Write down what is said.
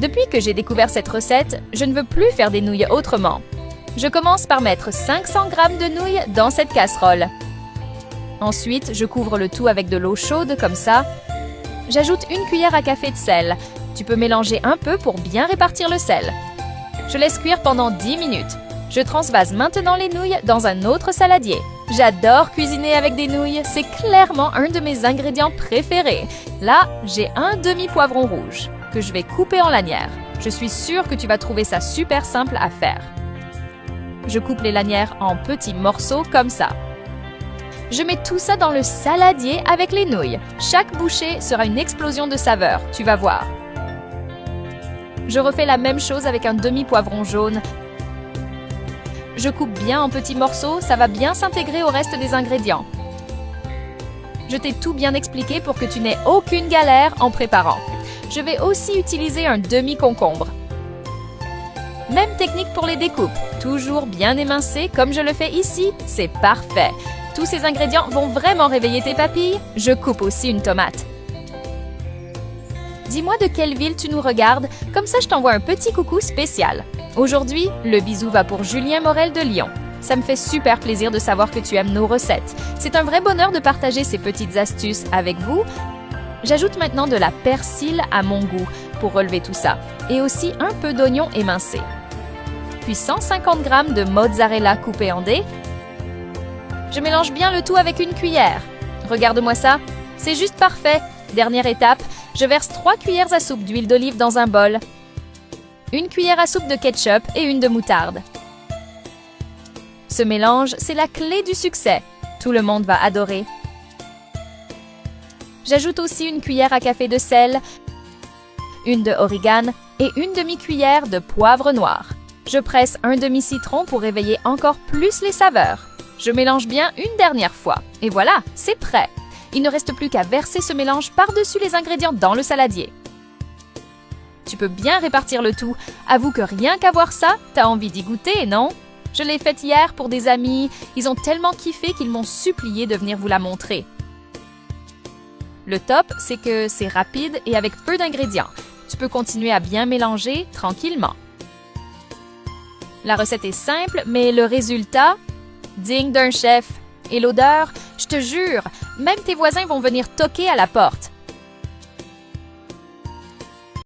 Depuis que j'ai découvert cette recette, je ne veux plus faire des nouilles autrement. Je commence par mettre 500 g de nouilles dans cette casserole. Ensuite, je couvre le tout avec de l'eau chaude comme ça. J'ajoute une cuillère à café de sel. Tu peux mélanger un peu pour bien répartir le sel. Je laisse cuire pendant 10 minutes. Je transvase maintenant les nouilles dans un autre saladier. J'adore cuisiner avec des nouilles, c'est clairement un de mes ingrédients préférés. Là, j'ai un demi-poivron rouge que je vais couper en lanières. Je suis sûre que tu vas trouver ça super simple à faire. Je coupe les lanières en petits morceaux comme ça. Je mets tout ça dans le saladier avec les nouilles. Chaque bouchée sera une explosion de saveur, tu vas voir. Je refais la même chose avec un demi-poivron jaune. Je coupe bien en petits morceaux, ça va bien s'intégrer au reste des ingrédients. Je t'ai tout bien expliqué pour que tu n'aies aucune galère en préparant. Je vais aussi utiliser un demi-concombre. Même technique pour les découpes, toujours bien émincées comme je le fais ici, c'est parfait. Tous ces ingrédients vont vraiment réveiller tes papilles. Je coupe aussi une tomate. Dis-moi de quelle ville tu nous regardes, comme ça je t'envoie un petit coucou spécial. Aujourd'hui, le bisou va pour Julien Morel de Lyon. Ça me fait super plaisir de savoir que tu aimes nos recettes. C'est un vrai bonheur de partager ces petites astuces avec vous. J'ajoute maintenant de la persil à mon goût pour relever tout ça, et aussi un peu d'oignon émincé. Puis 150 g de mozzarella coupé en dés. Je mélange bien le tout avec une cuillère. Regarde-moi ça, c'est juste parfait. Dernière étape, je verse 3 cuillères à soupe d'huile d'olive dans un bol. Une cuillère à soupe de ketchup et une de moutarde. Ce mélange, c'est la clé du succès. Tout le monde va adorer. J'ajoute aussi une cuillère à café de sel, une de origan et une demi-cuillère de poivre noir. Je presse un demi-citron pour réveiller encore plus les saveurs. Je mélange bien une dernière fois. Et voilà, c'est prêt. Il ne reste plus qu'à verser ce mélange par-dessus les ingrédients dans le saladier. Tu peux bien répartir le tout. Avoue que rien qu'à voir ça, t'as envie d'y goûter, non? Je l'ai faite hier pour des amis. Ils ont tellement kiffé qu'ils m'ont supplié de venir vous la montrer. Le top, c'est que c'est rapide et avec peu d'ingrédients. Tu peux continuer à bien mélanger tranquillement. La recette est simple, mais le résultat, digne d'un chef. Et l'odeur, je te jure, même tes voisins vont venir toquer à la porte.